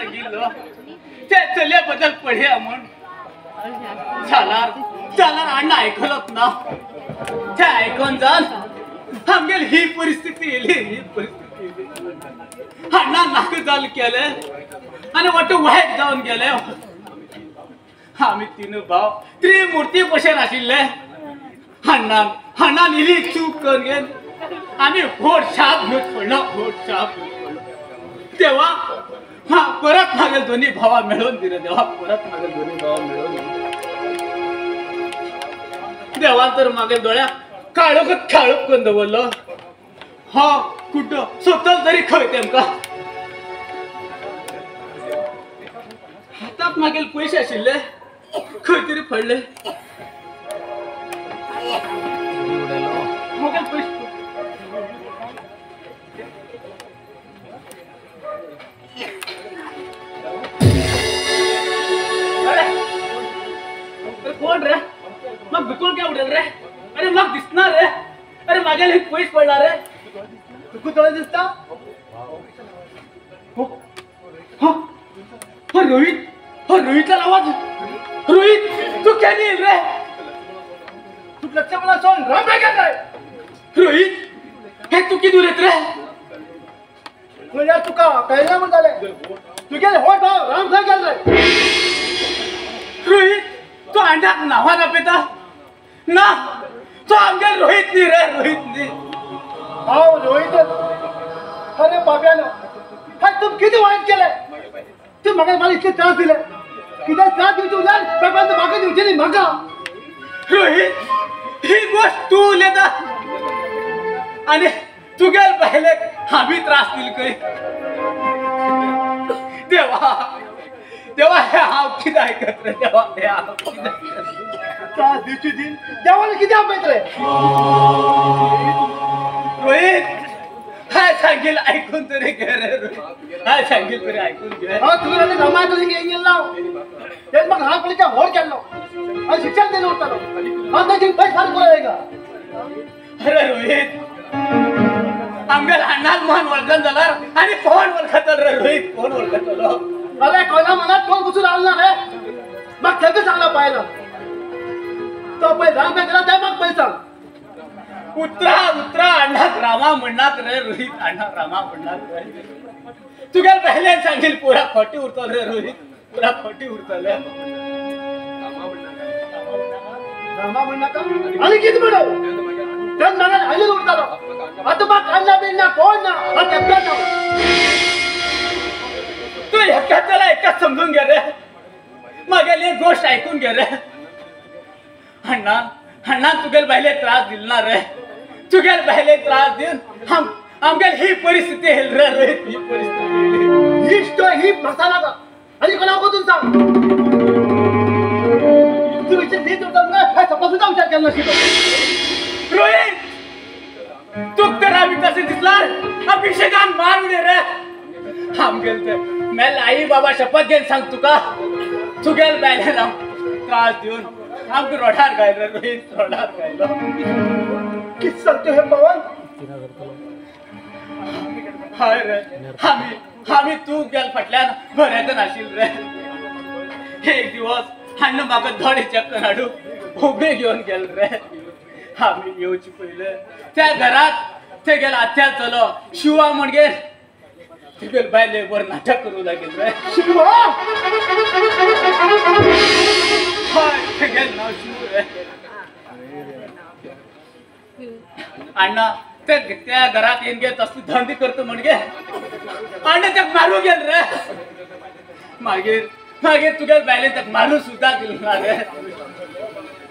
सांगितलं ते चल्याबद्दल पढ्या म्हण चालार अण्णा ऐकलत ना ते ऐकून जाण आमगेल ही परिस्थिती येली अण्णा नाक जाल केले आणि वाटत वाईट जाऊन गेले आम्ही तीन भाव त्रिमूर्ती बसेल आशिल्ले अण्णा निली चूक करून गेल आम्ही होट छाप घेत पडलो तेव्हा परत मागेल दोन्ही भावा मिळवून दिले देवा परत मागेल दोन्ही भावा मिळवून देवा तर मागेल डोळ्या काळोखत करून दवरलं हा कुठं स्वतः जरी खळते आमका हातात मागेल पैसे आशिल्ले खंय तरी पडले मागेल पैसे कोण रे मग बिलकुल काय उडेल रे अरे मग दिसणार रे अरे मागेल पैसे पडणार रे तू तुला दिसता रोहितचा आवाज रोहित तू क्या येईल रे तू लक्ष मला सोड राम काय करताय रोहित हे तू किती दूर येत रे म्हणजे तुका कळलं म्हणून झाले तू गेले हो भाऊ राम काय करताय रोहित तो अंड्यात नावा ना पिता ना तो आमच्या रोहित नी रे रोहित नी हो रोहित अरे बाब्यानो हा तू किती वाईट केलंय तू मग मला इतके त्रास दिले किती त्रास देऊ तू यार पेपर मागे देऊ मगा रोहित ही गोष्ट तू लेता आणि तू गेल पहिले आम्ही त्रास दिल काही तेव्हा हे हाव किती ऐकत रे तेव्हा हे हाव किती त्रास दिवशी दिन देवाला किती अभ्यास रे रोहित हाय सांगेल ऐकून तरी घे रे रोहित हाय सांगेल तरी ऐकून घे हा तुम्ही राहिले जमा तरी गेल ना ते मग हा पलीचा होड केलो आणि शिक्षण दिलं होतं हा त्याची पैसे फार बोलायला का अरे रोहित आमगेल अण्णात मन वळखन झाला आणि फोन वळखत रे रोहित फोन वळखत झालो अरे कोणा मनात कोण घुसून आला रे मग त्याचं चांगला पाहिलं तो पैसा राम काय केला त्या मग पैसा उतरा अण्णात रामा म्हणणार रे रोहित अण्णा रामा म्हणणार रे तू गेल पहिले सांगेल पुरा खोटी उरतल रे रोहित पुरा खोटी उरतल रामा म्हणणार का आणि किती म्हणव त्यात मला आले उरतालो आता मग खाल्ला बिल्ला कोण ना हा कॅप्टन तू एकाच समजून घे रे मागेल एक गोष्ट ऐकून घे रे अण्णा तुगेल पहिले त्रास दिलणार रे तुगेल पहिले त्रास देऊन आमगेल ही परिस्थिती येईल रे रोहित ही परिस्थिती ही मसाला का आणि कोणा बघून सांग तू विचार देत होता ना काय तपासून विचार केला नसतो रोहित तू तर आम्ही कसे दिसणार अभिषेकान मारू दे रे आमगेल ते मैं आई बाबा शपथ घेऊन सांग तुका तुगेल पहिले ना त्रास देऊन आमक रोडार गायलो रोहित रोडार गायलो किस सांगतो हे पवन हाय रे आम्ही तू गेल फाटल्यान बरेच नाशिल रे एक दिवस हाणं म्हाका धडे चक्कर हाडू उबे घेऊन गेल रे आम्ही येवची पहिले त्या घरात ते गेल आत्या चलो शिवा म्हणजे ते गेल बायले वर नाटक करू लागेल रे शिवा हाय ते गेल नाव शिव रे अण्णा त्या घरात येऊन गेल तसली धंदी करतो म्हणजे अण्णा त्या मारू गेल रे मागे तुगेल बायले त्या मारू सुद्धा दिला रे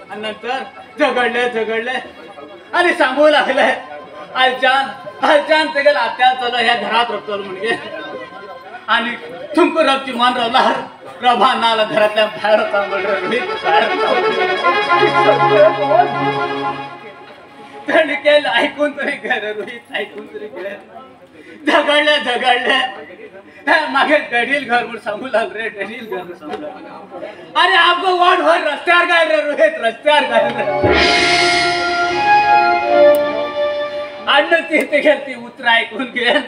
आणि नंतर झगडले आणि सांगू लागले अलचान ते गेल आत्या चलो ह्या घरात रपतलो म्हणजे आणि तुमको रबची मान रवला रभा नाला घरातल्या बाहेर होता म्हणजे केलं ऐकून तरी घर रोहित ऐकून तरी घर झगडले मागे डडील घर म्हणून सांगू लाग रे डडील घर म्हणून सांगू लाग अरे आपको वाट भर रस्त्यावर गायल रे रोहित रस्त्यावर गायल रे अन्न ते गेल ती उतरा ऐकून घेन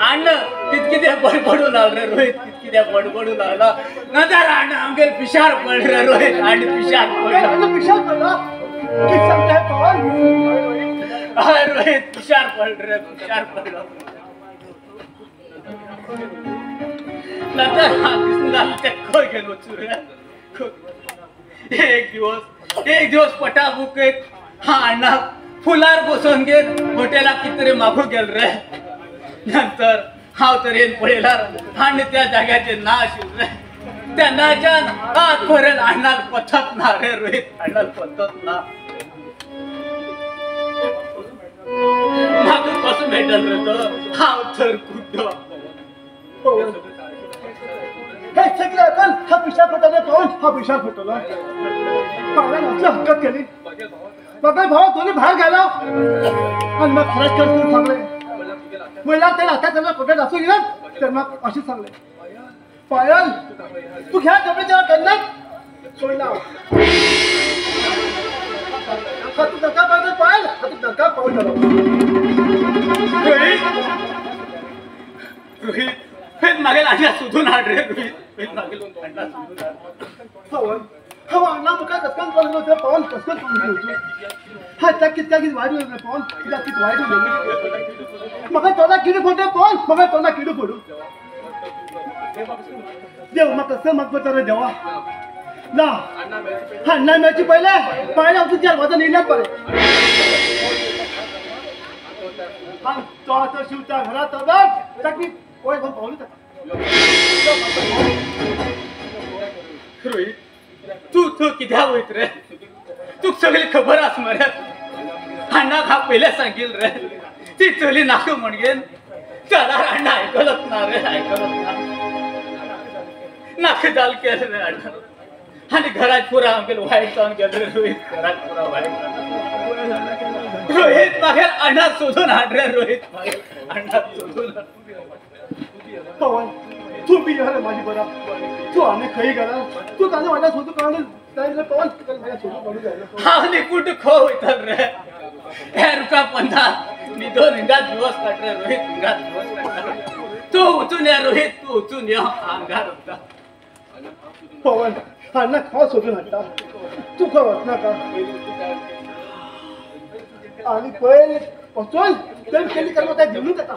अन्न कितकित्या बडबडू लागलं रोहित कितकित्या बडबडू लागला नंतर अन्न आमगेर पिशार पडलं रोहित आणि पिशार पडलं पिशाब पडला की सांगताय पवन रोहित पिशार पडलं नंतर हा दिसून त्या खय गेलो चुऱ्या एक दिवस पटाबुक हा अण्णा फुलार बसून घेत हॉटेला कितीतरी मागू गेल रे नंतर हाव तर येऊन पडेला आणि त्या जाग्याचे नाश रे त्या नाच्या आजपर्यंत अण्णाला पथत ना रे रोहित अण्णाला पथत ना मागून कसं भेटल रे तो हाव तर कुठं काय सगळं आपण हा पिशाब फुटवला पवन हा पिशाब फुटवला पाण्याला आमची हरकत केली बघा भाऊ दोन्ही बाहेर गेला आणि मग खरंच करतो सांगले मला त्याला आता त्याला कुठे असू गेला तर मग अशी सांगले पायल तू घ्या कपड्याच्या गन्नात सोडला तू धक्का पाहिजे पायल तू धक्का पाऊल झाला रोहित फेर मागेल अण्णा सुधून आड रे रोहित मागेल अण्णा सुधून आड पवन हा अण्णा मुका कसकन पडलो होतं पवन कसकन पडलो होतो हा त्या किती वाईट होईल पवन त्या किती वाईट होईल मग तोला किडू फोडे पवन मग तोला किडू फोडू देव मग कसं मग बतर देवा ना हा अण्णा मॅची पहिले पाहिलं होतं त्या वजन येण्यात पडे हा तो आता शिवच्या घरात बघ टाकी ओय पण पावली रोहित तू कित्या होईत रे तू सगळी खबर आस मरे अण्णा हा पहिल्या सांगेल रे ती चली नाक म्हणगेन त्याला अण्णा ऐकलत ना रे ऐकलत ना नाक दाल केलं रे अण्णा आणि घरात पुरा आमगेल वाईट जाऊन गेलं रे रोहित घरात पुरा वाईट रोहित मागेल अण्णा शोधून आण रे रोहित मागेल अण्णा शोधून पवन तू बी रे माझी बरा तू आम्ही खरी करा तू काने माझ्या शोधू काढून जायला पवन माझ्या शोधू काढून जायला हा कुठ खो होईल रे हे रुका पंधा मी दोन हिंगात दिवस काढ रे रोहित हिंगात दिवस काढ तू उचून या रोहित तू उचून या अंगार होता पवन अण्णा खा शोधून हट्टा तू खवत ना का आणि पहिले पचोल तर केली कर्म काय जेवून जाता